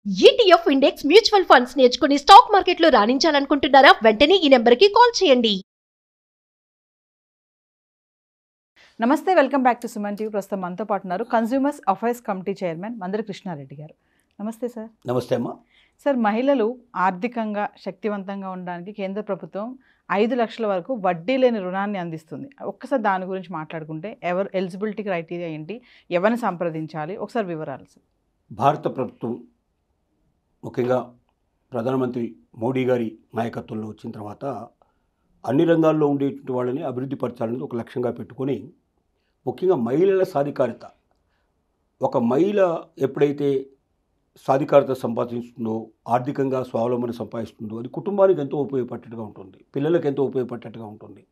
ETF index mutual funds నేర్చుకుని stock మార్కెట్లో రాణించాలనుకుంటున్నారా? వెంటనే ఈ నెంబర్కి కాల్ చేయండి. నమస్తే, welcome back to Suman TV. ప్రస్తుతం మనతో పాటు ఉన్నారు consumers affairs committee chairman Mandari Krishna Reddy గారు. నమస్తే సార్. నమస్తే అమ్మా. సార్, మహిళలు ఆర్థికంగా శక్తివంతంగా ఉండడానికి కేంద్ర ప్రభుత్వం 5 లక్షల వరకు వడ్డీ లేని రుణాన్ని అందిస్తుంది. ఒక్కసారి దాని గురించి మాట్లాడుకుంటే ఎవరు ఎలిజిబిలిటీ క్రైటీరియా ఏంటి, ఎవరిని సంప్రదించాలి, ఒకసారి వివరాలు సార్. భారత ప్రభుత్వం ముఖ్యంగా ప్రధానమంత్రి మోడీ గారి నాయకత్వంలో వచ్చిన తర్వాత అన్ని రంగాల్లో ఉండేటువంటి వాళ్ళని అభివృద్ధి పరచాలని ఒక లక్ష్యంగా పెట్టుకొని ముఖ్యంగా మహిళల సాధికారత, ఒక మహిళ ఎప్పుడైతే సాధికారత సంపాదిస్తుందో, ఆర్థికంగా స్వావలంబన సంపాదిస్తుందో అది కుటుంబానికి ఎంతో ఉపయోగపడేట్టుగా ఉంటుంది, పిల్లలకు ఎంతో ఉపయోగపడేట్టుగా ఉంటుంది.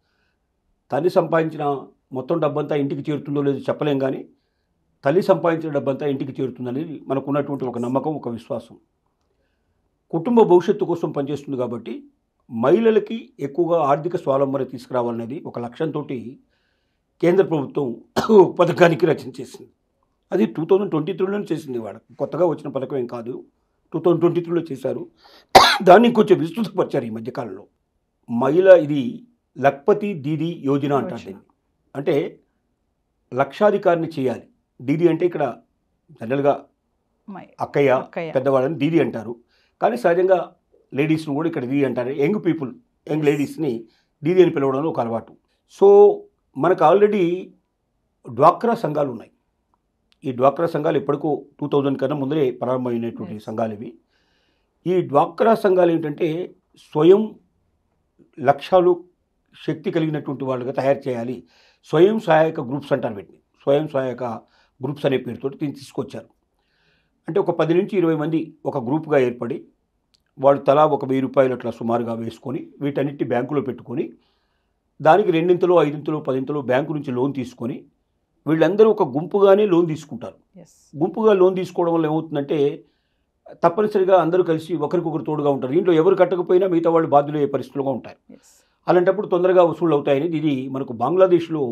తల్లి సంపాదించిన మొత్తం డబ్బంతా ఇంటికి చేరుతుందో లేదో చెప్పలేం, కానీ తల్లి సంపాదించిన డబ్బంతా ఇంటికి చేరుతుందనేది మనకు ఉన్నటువంటి ఒక నమ్మకం, ఒక విశ్వాసం. కుటుంబ భవిష్యత్తు కోసం పనిచేస్తుంది కాబట్టి మహిళలకి ఎక్కువగా ఆర్థిక స్వావలంబన తీసుకురావాలనేది ఒక లక్ష్యంతో కేంద్ర ప్రభుత్వం పథకానికి రచన చేసింది. అది 2023లోనే చేసింది. వాళ్ళకి కొత్తగా వచ్చిన పథకం ఏం కాదు, 2023లో చేశారు. దాన్ని ఇంకొంచెం విస్తృతపరిచారు ఈ మధ్యకాలంలో. ఇది లఖ్పతి దీదీ యోజన అంటారు. అంటే లక్షాధికారిని చేయాలి. దీదీ అంటే ఇక్కడ జనరల్గా అక్కయ్య, పెద్దవాళ్ళని దీదీ అంటారు, కానీ సహజంగా లేడీస్ను కూడా ఇక్కడ దీదీ అంటారు. యంగ్ లేడీస్ని దీదీ అని పిలవడంలో ఒక అలవాటు. సో మనకు ఆల్రెడీ డ్వాక్రా సంఘాలు ఉన్నాయి. ఈ డ్వాక్రా సంఘాలు ఎప్పటికో 2000 కన్నా ముందరే ప్రారంభమైనటువంటి సంఘాలు ఇవి. ఈ డ్వాక్రా సంఘాలు ఏంటంటే స్వయం లక్ష్యాలు శక్తి కలిగినటువంటి వాళ్ళుగా తయారు చేయాలి. స్వయం సహాయక గ్రూప్స్ అంటారు వీటిని. స్వయం సహాయక గ్రూప్స్ అనే పేరుతో దీన్ని తీసుకొచ్చారు. అంటే ఒక 10 నుంచి 20 మంది ఒక గ్రూప్గా ఏర్పడి వాళ్ళు తలా ఒక 1000 రూపాయలు అట్లా సుమారుగా వేసుకొని వీటన్నిటి బ్యాంకులో పెట్టుకొని దానికి 2 5 10 బ్యాంకు నుంచి లోన్ తీసుకొని వీళ్ళందరూ ఒక గుంపుగానే లోన్ తీసుకుంటారు. గుంపుగా లోన్ తీసుకోవడం వల్ల ఏమవుతుందంటే తప్పనిసరిగా అందరూ కలిసి ఒకరికొకరు తోడుగా ఉంటారు. దీంట్లో ఎవరు కట్టకపోయినా మిగతా వాళ్ళు బాధ్యులు అయ్యే పరిస్థితులుగా ఉంటారు. అలాంటప్పుడు తొందరగా వసూళ్ళు అవుతాయని ఇది మనకు బంగ్లాదేశ్లో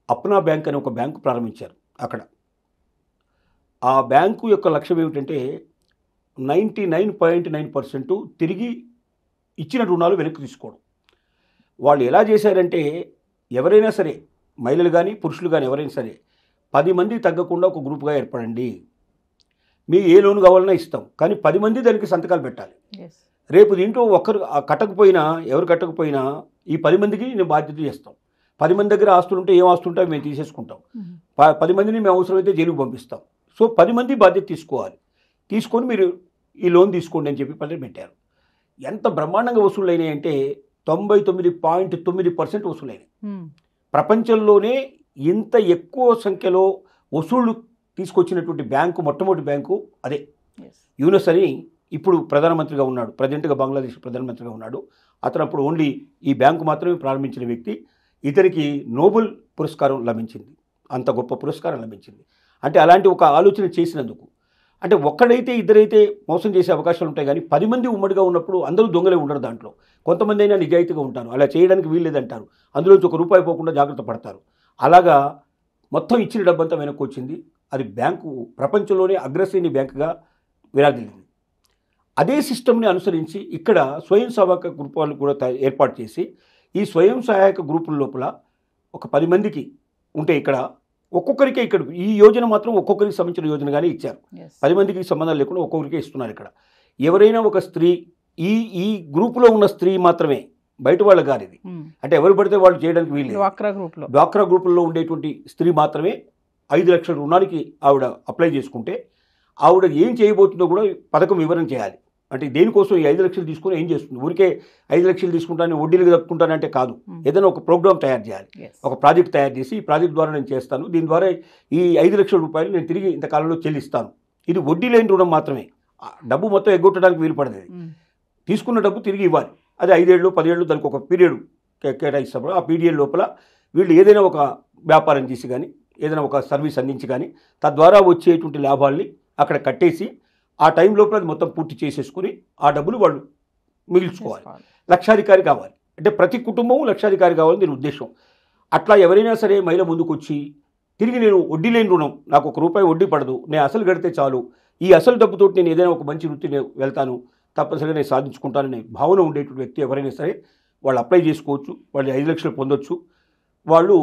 అప్నా బ్యాంక్ అనే ఒక బ్యాంకు ప్రారంభించారు. అక్కడ ఆ బ్యాంకు యొక్క లక్ష్యం ఏమిటంటే 99.9% తిరిగి ఇచ్చిన రుణాలు వెనక్కి తీసుకోవడం. వాళ్ళు ఎలా చేశారంటే ఎవరైనా సరే, మహిళలు కానీ పురుషులు కానీ ఎవరైనా సరే 10 మంది తగ్గకుండా ఒక గ్రూప్గా ఏర్పడండి. మీ ఏ లోన్ కావాలన్నా ఇస్తాం, కానీ 10 మంది దానికి సంతకాలు పెట్టాలి. రేపు దీంట్లో ఒకరు ఎవరు కట్టకపోయినా ఈ 10 మందికి నేను బాధ్యత చేస్తాం. 10 మంది దగ్గర ఆస్తులు ఉంటే ఏం ఆస్తులు ఉంటాయో మేము తీసేసుకుంటాం. 10 మందిని మేము అవసరమైతే జైలుకు పంపిస్తాం. సో 10 మంది బాధ్యత తీసుకోవాలి. తీసుకొని మీరు ఈ లోన్ తీసుకోండి అని చెప్పి పని పెట్టారు. ఎంత బ్రహ్మాండంగా వసూళ్ళు అయినాయంటే 99.9% వసూలైనాయి. ప్రపంచంలోనే ఇంత ఎక్కువ సంఖ్యలో వసూళ్లు తీసుకొచ్చినటువంటి బ్యాంకు, మొట్టమొదటి బ్యాంకు అదే. యూనస్ అని ఇప్పుడు ప్రధానమంత్రిగా ఉన్నాడు, ప్రజెంట్గా బంగ్లాదేశ్ ప్రధానమంత్రిగా ఉన్నాడు. అతను అప్పుడు ఓన్లీ ఈ బ్యాంకు మాత్రమే ప్రారంభించిన వ్యక్తి. ఇతనికి నోబెల్ పురస్కారం లభించింది. అంత గొప్ప పురస్కారం లభించింది. అంటే అలాంటి ఒక ఆలోచన చేసినందుకు. అంటే ఒక్కడైతే ఇద్దరైతే మోసం చేసే అవకాశాలు ఉంటాయి, కానీ 10 మంది ఉమ్మడిగా ఉన్నప్పుడు అందరూ దొంగలే ఉండరు. దాంట్లో కొంతమంది అయినా నిజాయితీగా ఉంటారు. అలా చేయడానికి వీల్లేదంటారు. అందులోంచి ఒక రూపాయి పోకుండా జాగ్రత్త పడతారు. అలాగా మొత్తం ఇచ్చిన డబ్బంతా వెనక్కి వచ్చింది. అది బ్యాంకు ప్రపంచంలోనే అగ్రశ్రేణి బ్యాంకుగా విరాజిల్లింది. అదే సిస్టమ్ని అనుసరించి ఇక్కడ స్వయం సహాయక గ్రూప్ వాళ్ళు కూడా ఏర్పాటు చేసి ఈ స్వయం సహాయక గ్రూపుల లోపల ఒక 10 మందికి ఉంటే ఇక్కడ ఒక్కొక్కరికే, ఇక్కడ ఈ యోజన మాత్రం ఒక్కొక్కరికి సంబంధించిన యోజనగానే ఇచ్చారు. 10 మందికి సంబంధం లేకుండా ఒక్కొక్కరికే ఇస్తున్నారు. ఇక్కడ ఎవరైనా ఒక స్త్రీ, ఈ గ్రూపులో ఉన్న స్త్రీ మాత్రమే, బయట వాళ్ళ గారు ఇది. అంటే ఎవరు పడితే వాళ్ళు చేయడానికి వీలు. డ్వాక్రా గ్రూపుల్లో ఉండేటువంటి స్త్రీ మాత్రమే 5 లక్షల రుణానికి ఆవిడ అప్లై చేసుకుంటే ఆవిడ ఏం చేయబోతుందో కూడా పథకం వివరణ చేయాలి. అంటే దేనికోసం ఈ 5 లక్షలు తీసుకుని ఏం చేస్తుంది, ఊరికే 5 లక్షలు తీసుకుంటాను వడ్డీలు తప్పుకుంటానంటే కాదు. ఏదైనా ఒక ప్రోగ్రామ్ తయారు చేయాలి, ఒక ప్రాజెక్ట్ తయారు చేసి ఈ ప్రాజెక్ట్ ద్వారా నేను చేస్తాను, దీని ద్వారా ఈ 5 లక్షల రూపాయలు నేను తిరిగి ఇంతకాలంలో చెల్లిస్తాను. ఇది వడ్డీ లేని రుణం మాత్రమే. డబ్బు మొత్తం ఎగ్గొట్టడానికి వీలు పడదు. తీసుకున్న డబ్బు తిరిగి ఇవ్వాలి. అది 5 ఏళ్ళు 10 ఏళ్ళు దానికి ఒక పీరియడ్ కేటాయిస్తాము. ఆ పీరియడ్ లోపల వీళ్ళు ఏదైనా ఒక వ్యాపారం చేసి కానీ ఏదైనా ఒక సర్వీస్ అందించి కానీ తద్వారా వచ్చేటువంటి లాభాల్ని అక్కడ కట్టేసి ఆ టైం లోపల అది మొత్తం పూర్తి చేసేసుకుని ఆ డబ్బులు వాళ్ళు మిగిల్చుకోవాలి. లక్షాధికారి కావాలి. అంటే ప్రతి కుటుంబం లక్షాధికారి కావాలని దీని ఉద్దేశం. అట్లా ఎవరైనా సరే మహిళ ముందుకు వచ్చి తిరిగి నేను వడ్డీ లేని రుణం, నాకు ₹1 వడ్డీ పడదు, నేను అసలు కడితే చాలు, ఈ అసలు డబ్బుతోటి నేను ఏదైనా ఒక మంచి వృత్తిని వెళ్తాను, తప్పనిసరిగా నేను సాధించుకుంటాననే భావన ఉండేటువంటి వ్యక్తి ఎవరైనా సరే వాళ్ళు అప్లై చేసుకోవచ్చు, వాళ్ళు 5 లక్షలు పొందొచ్చు. వాళ్ళు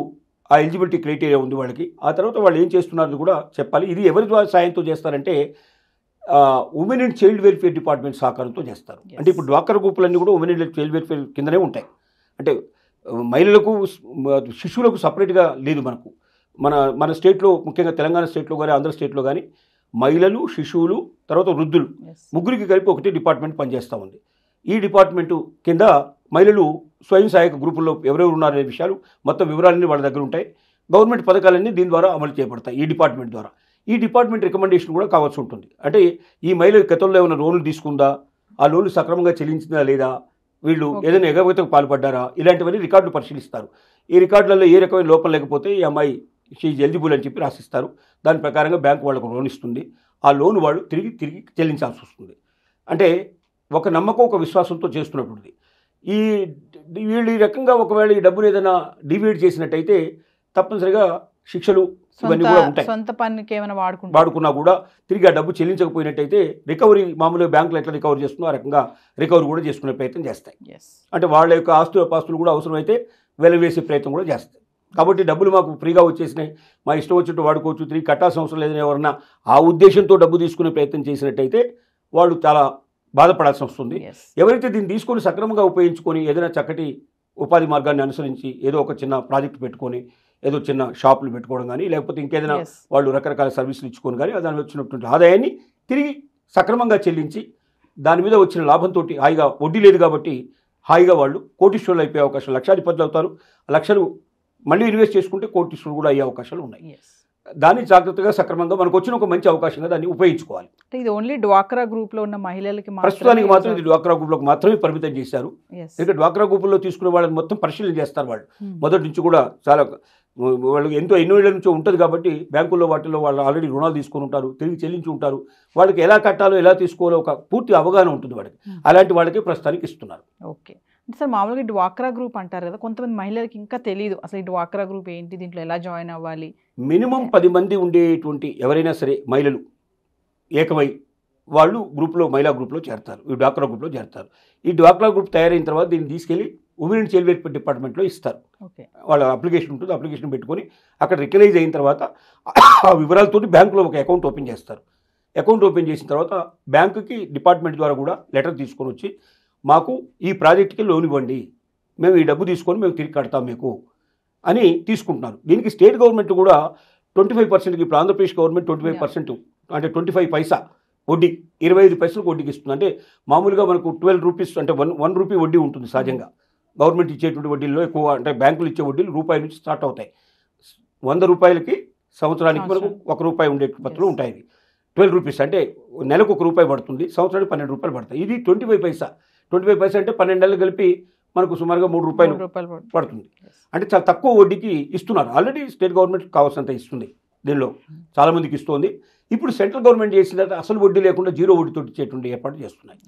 ఆ ఎలిజిబిలిటీ క్రైటీరియా ఉంది వాళ్ళకి. ఆ తర్వాత వాళ్ళు ఏం చేస్తున్నారని కూడా చెప్పాలి. ఇది ఎవరి ద్వారా సాయంతో చేస్తారంటే women and child welfare department సహకారంతో చేస్తారు. అంటే ఇప్పుడు డ్వాక్రా గ్రూపులన్నీ కూడా ఉమెన్ అండ్ చైల్డ్ వెల్ఫేర్ కిందనే ఉంటాయి. అంటే మహిళలకు శిశువులకు సపరేట్గా లేదు మనకు. మన స్టేట్లో, ముఖ్యంగా తెలంగాణ స్టేట్లో కానీ ఆంధ్ర స్టేట్లో కానీ మహిళలు, శిశువులు, తర్వాత వృద్ధులు ముగ్గురికి కలిపి ఒకటే డిపార్ట్మెంట్ పనిచేస్తూ ఉంది. ఈ డిపార్ట్మెంటు కింద మహిళలు స్వయం సహాయక గ్రూపుల్లో ఎవరెవరు ఉన్నారనే విషయాలు మొత్తం వివరాలన్నీ వాళ్ళ దగ్గర ఉంటాయి. గవర్నమెంట్ పథకాలన్నీ దీని ద్వారా అమలు చేయబడతాయి ఈ డిపార్ట్మెంట్ ద్వారా. ఈ డిపార్ట్మెంట్ రికమెండేషన్ కూడా కావాల్సి ఉంటుంది. అంటే ఈ మహిళ గతంలో ఏమైనా లోన్లు తీసుకుందా, ఆ లోన్లు సక్రమంగా చెల్లించిందా లేదా, వీళ్ళు ఏదైనా ఎగవేతకు పాల్పడ్డారా, ఇలాంటివన్నీ రికార్డులు పరిశీలిస్తారు. ఈ రికార్డులలో ఏ రకమైన లోపం లేకపోతే ఈ అమ్మాయి షీఈ్ ఎలిజిబుల్ అని చెప్పి రాసిస్తారు. దాని ప్రకారంగా బ్యాంకు వాళ్ళకు లోన్ ఇస్తుంది. ఆ లోన్ వాళ్ళు తిరిగి చెల్లించాల్సి వస్తుంది. అంటే ఒక నమ్మకం, ఒక విశ్వాసంతో చేస్తున్నటువంటిది. వీళ్ళు ఈ రకంగా ఒకవేళ ఈ డబ్బులు ఏదైనా డివైడ్ చేసినట్టయితే తప్పనిసరిగా శిక్షలు ఇవన్నీ కూడా ఉంటాయి. సొంత పనికి ఏమైనా వాడుకున్నా కూడా తిరిగి ఆ డబ్బు చెల్లించకపోయినట్టయితే రికవరీ, మామూలుగా బ్యాంకులు ఎట్లా రికవర్ చేస్తుందో ఆ రకంగా రికవరీ కూడా చేసుకునే ప్రయత్నం చేస్తాయి. అంటే వాళ్ళ యొక్క ఆస్తులు కూడా అవసరమైతే వెలవేసే ప్రయత్నం కూడా చేస్తాయి. కాబట్టి డబ్బులు మాకు ఫ్రీగా వచ్చేసినాయి, మా ఇష్టం వచ్చినట్టు వాడుకోవచ్చు, తిరిగి కట్టాల్సిన అవసరం లేదని ఎవరన్నా ఆ ఉద్దేశంతో డబ్బు తీసుకునే ప్రయత్నం చేసినట్టయితే వాళ్ళు చాలా బాధపడాల్సి వస్తుంది. ఎవరైతే దీన్ని తీసుకొని సక్రమంగా ఉపయోగించుకొని ఏదైనా చక్కటి ఉపాధి మార్గాన్ని అనుసరించి ఏదో ఒక చిన్న ప్రాజెక్ట్ పెట్టుకొని ఏదో చిన్న షాపులు పెట్టుకోవడం కానీ, లేకపోతే ఇంకేదైనా వాళ్ళు రకరకాల సర్వీసులు ఇచ్చుకొని కానీ దాని వచ్చినటువంటి ఆదాయాన్ని తిరిగి సక్రమంగా చెల్లించి దాని మీద వచ్చిన లాభంతో హాయిగా, వడ్డీ లేదు కాబట్టి హాయిగా వాళ్ళు కోటీశ్వరులు అయిపోయే అవకాశం, లక్షాధిపతులు అవుతారు. లక్షలు మళ్ళీ ఇన్వెస్ట్ చేసుకుంటే కోటీశ్వరులు కూడా అయ్యే అవకాశాలు ఉన్నాయి. దాన్ని జాగ్రత్తగా సక్రమంగా మనకు వచ్చిన ఒక మంచి అవకాశంగా దాన్ని ఉపయోగించుకోవాలి. ఇది ఓన్లీ డ్వాక్రా గ్రూప్లో ఉన్న మహిళలకి ప్రస్తుతానికి మాత్రం ఇది డ్వాక్రా గ్రూప్లోకి మాత్రమే పరిమితం చేశారు. ఎందుకంటే డ్వాక్రా గ్రూపుల్లో తీసుకునే వాళ్ళని మొత్తం పరిశీలన చేస్తారు. వాళ్ళు మొదటి నుంచి కూడా చాలా వాళ్ళకి ఎన్నో ఏళ్ళ నుంచో ఉంటుంది కాబట్టి బ్యాంకుల్లో వాటిల్లో వాళ్ళు ఆల్రెడీ రుణాలు తీసుకొని ఉంటారు, తిరిగి చెల్లించి ఉంటారు. వాళ్ళకి ఎలా కట్టాలో ఎలా తీసుకోవాలో ఒక పూర్తి అవగాహన ఉంటుంది వాళ్ళకి. అలాంటి వాళ్ళకి ప్రస్తుతానికి ఇస్తున్నారు. ఓకే అంటే సార్, మామూలుగా డ్వాక్రా గ్రూప్ అంటారు కదా, కొంతమంది మహిళలకి ఇంకా తెలియదు అసలు ఈ డ్వాక్రా గ్రూప్ ఏంటి, దీంట్లో ఎలా జాయిన్ అవ్వాలి. మినిమం 10 మంది ఉండేటువంటి ఎవరైనా సరే మహిళలు ఏకమై వాళ్ళు గ్రూప్లో, మహిళా గ్రూప్లో చేరతారు, ఈ డ్వాక్రా గ్రూప్లో చేరతారు. ఈ డ్వాక్రా గ్రూప్ తయారైన తర్వాత దీన్ని తీసుకెళ్లి ఉమెన్ అండ్ చైల్డ్ వెల్ఫేర్ డిపార్ట్మెంట్లో ఇస్తారు. వాళ్ళ అప్లికేషన్ ఉంటుంది, అప్లికేషన్ పెట్టుకొని అక్కడ రికగ్నైజ్ అయిన తర్వాత ఆ వివరాలతో బ్యాంకులో ఒక అకౌంట్ ఓపెన్ చేస్తారు. అకౌంట్ ఓపెన్ చేసిన తర్వాత బ్యాంకుకి డిపార్ట్మెంట్ ద్వారా కూడా లెటర్ తీసుకొని వచ్చి మాకు ఈ ప్రాజెక్ట్కి లోన్ ఇవ్వండి, మేము ఈ డబ్బు తీసుకొని మేము తిరిగి కడతాం మీకు అని తీసుకుంటున్నారు. దీనికి స్టేట్ గవర్నమెంట్ కూడా 25%కి, ఇప్పుడు ఆంధ్రప్రదేశ్ గవర్నమెంట్ 25%, అంటే 25 పైసా వడ్డీ, 25 పైసలకు వడ్డీకి ఇస్తుంది. అంటే మామూలుగా మనకు 12 రూపీస్, అంటే 1 రూపీ వడ్డీ ఉంటుంది సహజంగా. గవర్నమెంట్ ఇచ్చేటువంటి వడ్డీల్లో ఎక్కువ, అంటే బ్యాంకులు ఇచ్చే వడ్డీలు రూపాయి నుంచి స్టార్ట్ అవుతాయి. 100 రూపాయలకి సంవత్సరానికి మనకు 1 రూపాయి ఉండే పత్రులు ఉంటాయి. 12 రూపీస్ అంటే నెలకు 1 రూపాయి పడుతుంది, సంవత్సరానికి 12 రూపాయలు పడతాయి. ఇది 25 పైసా. 25 పైసా అంటే 12 నెలలు కలిపి మనకు సుమారుగా 3 రూపాయలు పడుతుంది. అంటే చాలా తక్కువ వడ్డీకి ఇస్తున్నారు. ఆల్రెడీ స్టేట్ గవర్నమెంట్ కావాల్సినంత ఇస్తుంది, దీనిలో చాలామందికి ఇస్తుంది. ఇప్పుడు సెంట్రల్ గవర్నమెంట్ చేసిన తర్వాత అసలు వడ్డీ లేకుండా జీరో వడ్డీతో ఇచ్చేటువంటి ఏర్పాటు చేస్తున్నాయి.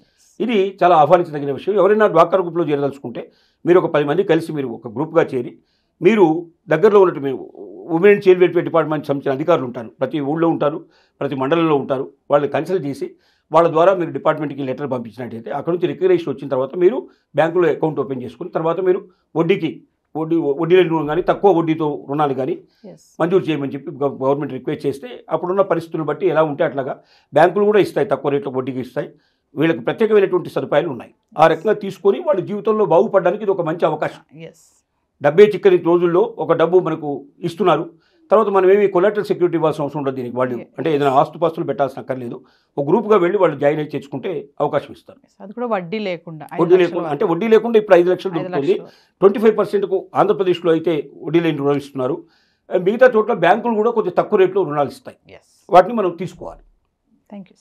ఇది చాలా ఆహ్వానించదగిన విషయం. ఎవరైనా డ్వాక్రా గ్రూప్లో చేరదలుచుకుంటే మీరు ఒక 10 మంది కలిసి మీరు ఒక గ్రూప్గా చేరి, మీరు దగ్గరలో ఉన్నట్టు మీరు women and child welfare department సంబంధించిన అధికారులు ఉంటారు, ప్రతి ఊళ్ళో ఉంటారు, ప్రతి మండలంలో ఉంటారు. వాళ్ళని కన్సల్ట్ చేసి వాళ్ళ ద్వారా మీరు డిపార్ట్మెంట్కి లెటర్ పంపించినట్టయితే అక్కడ నుంచి రికగ్నైజేషన్ వచ్చిన తర్వాత మీరు బ్యాంకులో అకౌంట్ ఓపెన్ చేసుకుని తర్వాత మీరు వడ్డీ లేని రుణం కానీ తక్కువ వడ్డీతో రుణాలు కానీ మంజూరు చేయమని చెప్పి గవర్నమెంట్ రిక్వెస్ట్ చేస్తే అప్పుడున్న పరిస్థితులను బట్టి ఎలా ఉంటే అట్లాగా బ్యాంకులు కూడా ఇస్తాయి, తక్కువ రేట్లో వడ్డీకి ఇస్తాయి. వీళ్ళకి ప్రత్యేకమైనటువంటి సదుపాయాలు ఉన్నాయి. ఆ రకంగా తీసుకొని వాళ్ళ జీవితంలో బాగుపడడానికి ఇది ఒక మంచి అవకాశం. డబ్బే చిక్కని రోజుల్లో ఒక డబ్బు మనకు ఇస్తున్నారు. తర్వాత మనం ఏమి కొలాటరల్ సెక్యూరిటీ ఇవ్వాల్సిన అవసరం ఉండదు దీనికి. వాళ్ళు అంటే ఏదైనా ఆస్తుపాస్తులు పెట్టాల్సిన అక్కర్లేదు. ఒక గ్రూప్గా వెళ్ళి వాళ్ళు జాయిన్ అయ్యి తెచ్చుకుంటే అవకాశం ఇస్తారు. అది కూడా వడ్డీ లేకుండా. అంటే వడ్డీ లేకుండా ఇప్పుడు 5 లక్షలు దొరుకుతుంది. 25%కు ఆంధ్రప్రదేశ్లో అయితే వడ్డీ లేని రుణాలు ఇస్తున్నారు. మిగతా చోట్ల బ్యాంకులు కూడా కొంచెం తక్కువ రేట్లో రుణాలు ఇస్తాయి. వాటిని మనం తీసుకోవాలి. Thank you.